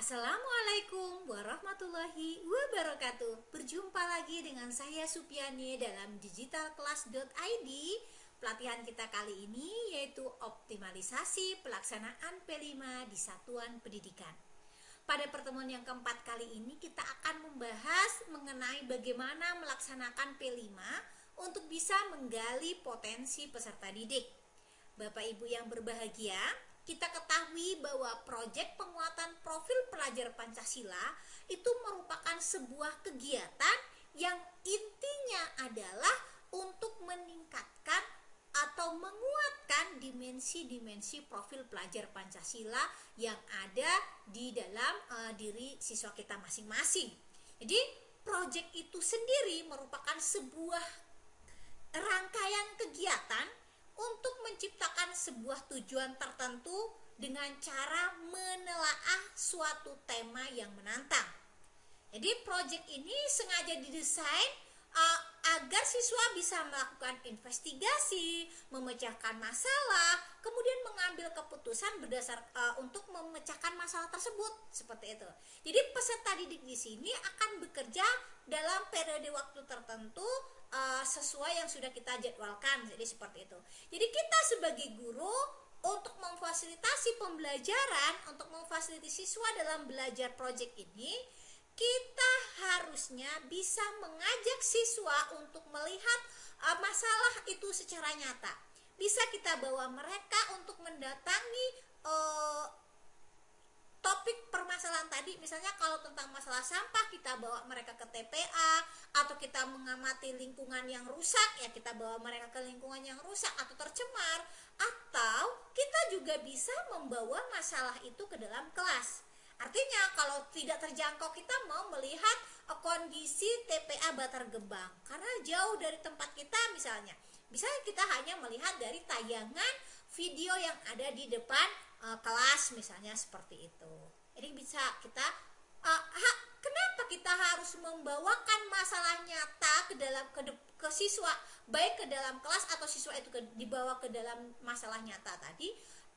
Assalamualaikum warahmatullahi wabarakatuh. Berjumpa lagi dengan saya Supiani dalam digitalclass.id. Pelatihan kita kali ini yaitu optimalisasi pelaksanaan P5 di satuan pendidikan. Pada pertemuan yang keempat kali ini kita akan membahas mengenai bagaimana melaksanakan P5 untuk bisa menggali potensi peserta didik. Bapak Ibu yang berbahagia, kita ketahui bahwa proyek penguatan profil pelajar Pancasila itu merupakan sebuah kegiatan yang intinya adalah untuk meningkatkan atau menguatkan dimensi-dimensi profil pelajar Pancasila yang ada di dalam diri siswa kita masing-masing. Jadi proyek itu sendiri merupakan sebuah rangkaian kegiatan untuk menciptakan sebuah tujuan tertentu dengan cara menelaah suatu tema yang menantang. Jadi proyek ini sengaja didesain agar siswa bisa melakukan investigasi, memecahkan masalah, kemudian mengambil keputusan berdasar untuk memecahkan masalah tersebut, seperti itu. Jadi peserta didik di sini akan bekerja dalam periode waktu tertentu sesuai yang sudah kita jadwalkan, jadi seperti itu. Jadi kita sebagai guru untuk memfasilitasi pembelajaran, untuk memfasilitasi siswa dalam belajar proyek ini, kita harusnya bisa mengajak siswa untuk melihat masalah itu secara nyata. Bisa kita bawa mereka untuk mendatangi topik permasalahan tadi, misalnya kalau tentang masalah sampah kita bawa mereka ke TPA, atau kita mengamati lingkungan yang rusak ya kita bawa mereka ke lingkungan yang rusak atau tercemar, atau kita juga bisa membawa masalah itu ke dalam kelas. Artinya kalau tidak terjangkau kita mau melihat kondisi TPA Bantar Gebang karena jauh dari tempat kita misalnya kita hanya melihat dari tayangan video yang ada di depan kelas misalnya seperti itu. Jadi bisa kita kenapa kita harus membawakan masalah nyata ke siswa, baik ke dalam kelas atau siswa itu dibawa ke dalam masalah nyata tadi,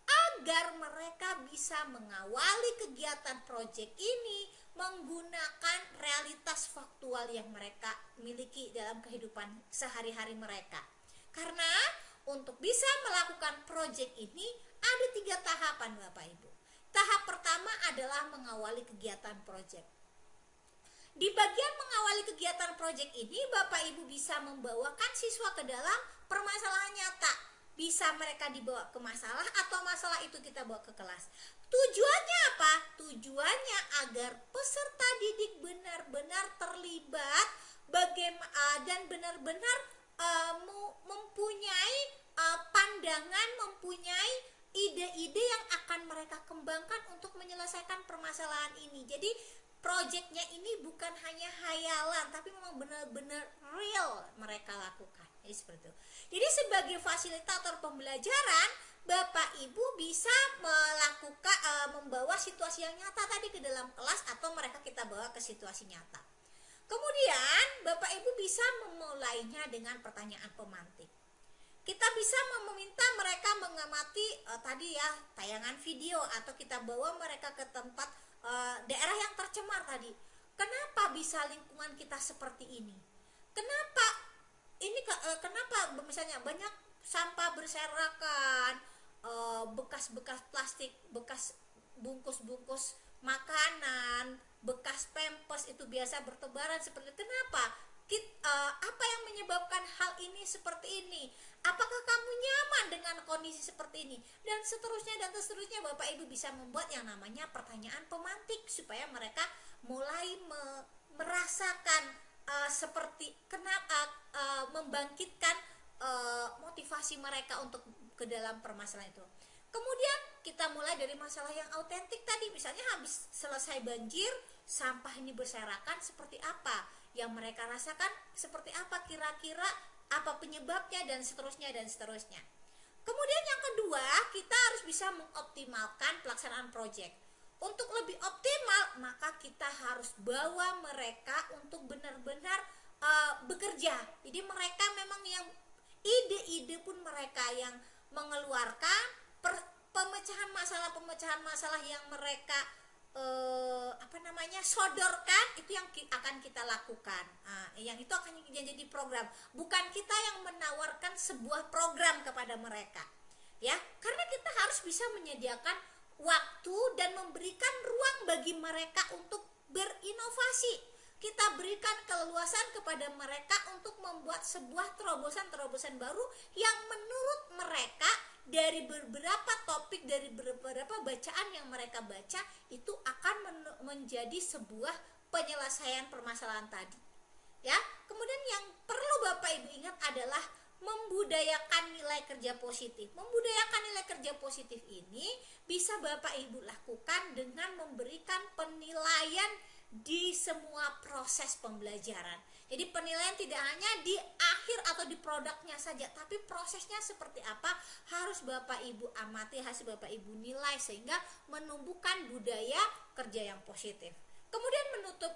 agar mereka bisa mengawali kegiatan proyek ini menggunakan realitas faktual yang mereka miliki dalam kehidupan sehari-hari mereka. Karena untuk bisa melakukan proyek ini ada 3 tahapan Bapak Ibu. Tahap pertama adalah mengawali kegiatan proyek. Di bagian mengawali kegiatan proyek ini Bapak Ibu bisa membawakan siswa ke dalam permasalahan nyata. Bisa mereka dibawa ke masalah atau masalah itu kita bawa ke kelas. Tujuannya apa? Tujuannya agar peserta didik benar-benar terlibat dan benar-benar mempunyai pandangan, mempunyai ide-ide yang akan mereka kembangkan untuk menyelesaikan permasalahan ini. Jadi proyeknya ini bukan hanya hayalan, tapi memang benar-benar real mereka lakukan. Jadi seperti itu. Jadi sebagai fasilitator pembelajaran, Bapak Ibu bisa membawa situasi yang nyata tadi ke dalam kelas atau mereka kita bawa ke situasi nyata. Kemudian Bapak Ibu bisa memulainya dengan pertanyaan pemantik. Kita bisa meminta mereka mengamati tadi ya tayangan video atau kita bawa mereka ke tempat daerah yang tercemar tadi. Kenapa bisa lingkungan kita seperti ini? Kenapa misalnya banyak sampah berserakan, bekas-bekas plastik, bekas bungkus-bungkus makanan, bekas pampers itu biasa bertebaran seperti itu. Kenapa? Apa yang menyebabkan hal ini seperti ini? Apakah kamu nyaman dengan kondisi seperti ini? Dan seterusnya Bapak Ibu bisa membuat yang namanya pertanyaan pemantik supaya mereka mulai merasakan seperti membangkitkan motivasi mereka untuk ke dalam permasalahan itu. Kemudian kita mulai dari masalah yang autentik tadi, misalnya habis selesai banjir, sampah ini berserakan seperti apa yang mereka rasakan, seperti apa kira-kira, apa penyebabnya dan seterusnya. Kemudian yang kedua, kita harus bisa mengoptimalkan pelaksanaan proyek. Untuk lebih optimal, maka kita harus bawa mereka untuk benar-benar bekerja. Jadi mereka memang yang ide-ide pun mereka yang mengeluarkan pemecahan masalah yang mereka sodorkan, itu yang akan kita lakukan. Yang itu akan jadi program, bukan kita yang menawarkan sebuah program kepada mereka, ya. Karena kita harus bisa menyediakan waktu dan memberikan ruang bagi mereka untuk berinovasi. Kita berikan keleluasan kepada mereka untuk membuat sebuah terobosan-terobosan baru yang menurut mereka dari beberapa topik, dari beberapa bacaan yang mereka baca, itu akan menjadi sebuah penyelesaian permasalahan tadi, ya. Kemudian yang perlu Bapak Ibu ingat adalah membudayakan nilai kerja positif. Membudayakan nilai kerja positif ini bisa Bapak Ibu lakukan dengan memberikan penilaian di semua proses pembelajaran. Jadi penilaian tidak hanya di akhir atau di produknya saja, tapi prosesnya seperti apa harus Bapak Ibu amati, harus Bapak Ibu nilai, sehingga menumbuhkan budaya kerja yang positif. Kemudian menutup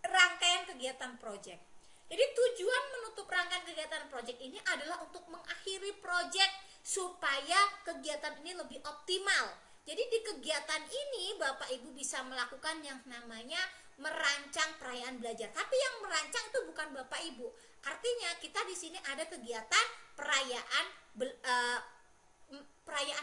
rangkaian kegiatan proyek. Jadi tujuan menutup rangkaian kegiatan proyek ini adalah untuk mengakhiri proyek supaya kegiatan ini lebih optimal. Jadi di kegiatan ini Bapak Ibu bisa melakukan yang namanya merancang perayaan belajar. Tapi yang merancang itu bukan Bapak Ibu. Artinya kita di sini ada kegiatan perayaan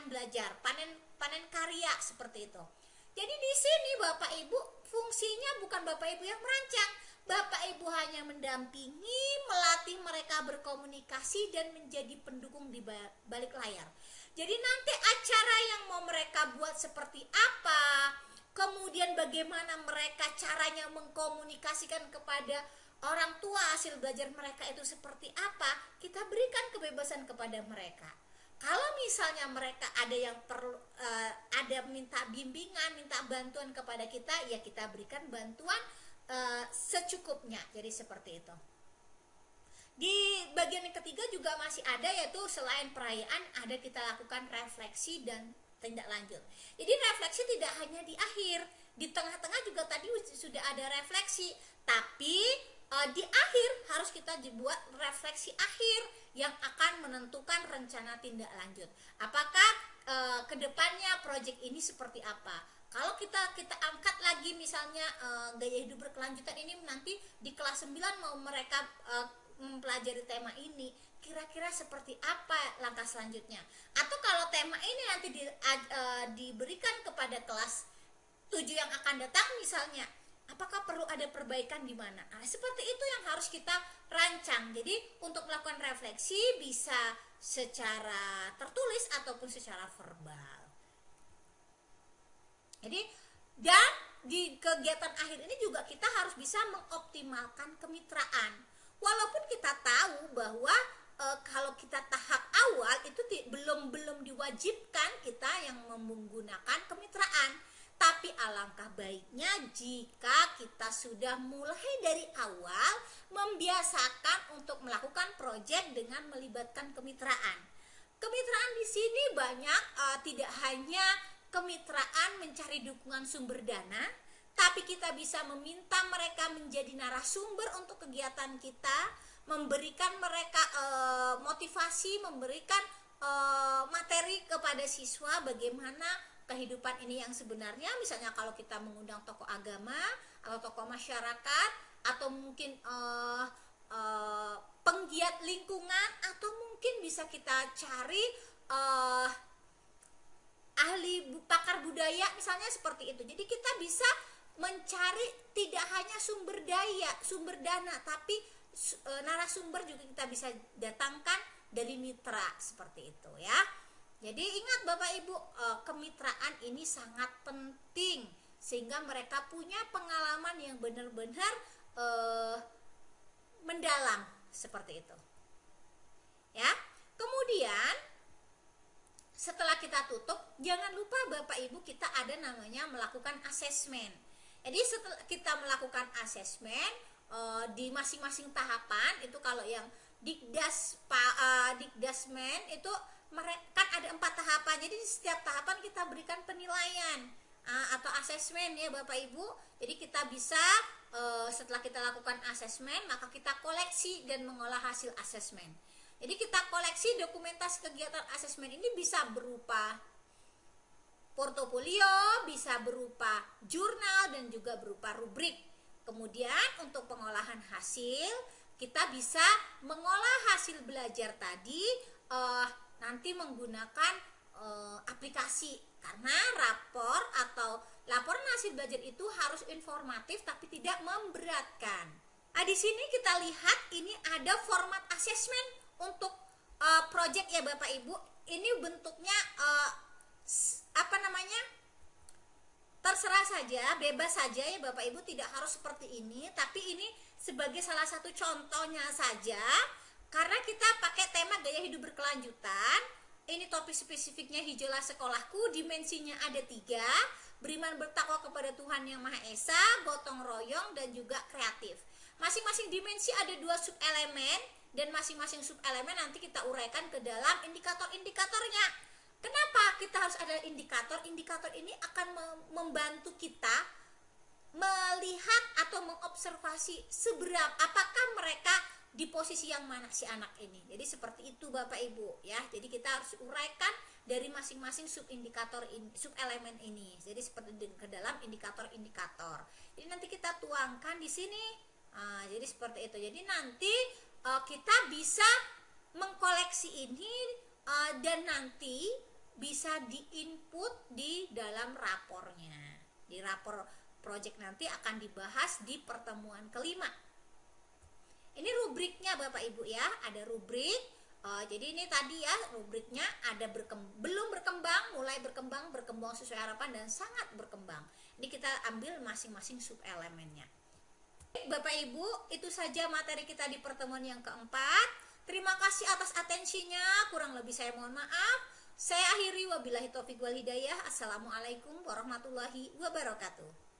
belajar, panen karya seperti itu. Jadi di sini Bapak Ibu fungsinya bukan Bapak Ibu yang merancang. Bapak Ibu hanya mendampingi, melatih mereka berkomunikasi dan menjadi pendukung di balik layar. Jadi nanti acara yang mau mereka buat seperti apa, kemudian bagaimana mereka caranya mengkomunikasikan kepada orang tua hasil belajar mereka itu seperti apa, kita berikan kebebasan kepada mereka. Kalau misalnya mereka ada yang perlu ada minta bimbingan, minta bantuan kepada kita, ya kita berikan bantuan secukupnya. Jadi seperti itu. Di bagian yang ketiga juga masih ada, yaitu selain perayaan ada kita lakukan refleksi dan tindak lanjut. Jadi refleksi tidak hanya di akhir, di tengah-tengah juga tadi sudah ada refleksi, tapi di akhir harus kita buat refleksi akhir yang akan menentukan rencana tindak lanjut. Apakah kedepannya proyek ini seperti apa? Kalau kita angkat lagi misalnya gaya hidup berkelanjutan ini, nanti di kelas 9 mau mereka mempelajari tema ini, kira-kira seperti apa langkah selanjutnya. Atau kalau tema ini nanti diberikan kepada kelas 7 yang akan datang misalnya, apakah perlu ada perbaikan di mana? Seperti itu yang harus kita rancang. Jadi untuk melakukan refleksi bisa secara tertulis ataupun secara verbal. Jadi dan di kegiatan akhir ini juga kita harus bisa mengoptimalkan kemitraan. Walaupun kita tahu bahwa kalau kita tahap awal itu belum diwajibkan kita yang menggunakan kemitraan, tapi alangkah baiknya jika kita sudah mulai dari awal membiasakan untuk melakukan proyek dengan melibatkan kemitraan. Kemitraan di sini banyak, tidak hanya kemitraan mencari dukungan sumber dana, tapi kita bisa meminta mereka menjadi narasumber untuk kegiatan kita, memberikan mereka motivasi, memberikan materi kepada siswa bagaimana kehidupan ini yang sebenarnya. Misalnya kalau kita mengundang tokoh agama atau tokoh masyarakat, atau mungkin penggiat lingkungan, atau mungkin bisa kita cari ahli pakar budaya misalnya seperti itu. Jadi kita bisa mencari tidak hanya sumber dana, tapi narasumber juga kita bisa datangkan dari mitra seperti itu, ya. Jadi ingat Bapak Ibu, kemitraan ini sangat penting sehingga mereka punya pengalaman yang benar-benar mendalam seperti itu, ya. Kemudian setelah kita tutup, jangan lupa Bapak Ibu kita ada namanya melakukan asesmen. Jadi setelah kita melakukan asesmen di masing-masing tahapan itu, kalau yang Dikdasmen itu kan ada 4 tahapan. Jadi di setiap tahapan kita berikan penilaian atau asesmen, ya Bapak Ibu. Jadi kita bisa setelah kita lakukan asesmen, maka kita koleksi dan mengolah hasil asesmen. Jadi kita koleksi dokumentasi kegiatan asesmen ini bisa berupa Portofolio bisa berupa jurnal dan juga berupa rubrik. Kemudian untuk pengolahan hasil, kita bisa mengolah hasil belajar tadi nanti menggunakan aplikasi, karena rapor atau laporan hasil belajar itu harus informatif tapi tidak memberatkan. Nah, di sini kita lihat ini ada format assessment untuk project ya Bapak Ibu. Ini bentuknya terserah saja, bebas saja ya Bapak Ibu, tidak harus seperti ini, tapi ini sebagai salah satu contohnya saja, karena kita pakai tema gaya hidup berkelanjutan. Ini topik spesifiknya hijaulah sekolahku, dimensinya ada 3, beriman bertakwa kepada Tuhan Yang Maha Esa, gotong royong, dan juga kreatif. Masing-masing dimensi ada 2 subelemen, dan masing-masing subelemen nanti kita uraikan ke dalam indikator-indikatornya. Kenapa kita harus ada indikator? Indikator ini akan membantu kita melihat atau mengobservasi seberapa apakah mereka di posisi yang mana si anak ini. Jadi seperti itu Bapak Ibu ya. Jadi kita harus uraikan dari masing-masing subelemen ini. Jadi seperti ke dalam indikator-indikator. Jadi nanti kita tuangkan di sini. Jadi seperti itu. Jadi nanti kita bisa mengkoleksi ini dan nanti bisa diinput di dalam rapornya. Di rapor project nanti akan dibahas di pertemuan kelima. Ini rubriknya Bapak Ibu ya, ada rubrik. Jadi ini tadi ya rubriknya ada belum berkembang, mulai berkembang sesuai harapan, dan sangat berkembang. Ini kita ambil masing-masing subelemennya. Bapak Ibu, itu saja materi kita di pertemuan yang keempat. Terima kasih atas atensinya, kurang lebih saya mohon maaf. Saya akhiri, wabillahi taufiq wal hidayah. Assalamualaikum warahmatullahi wabarakatuh.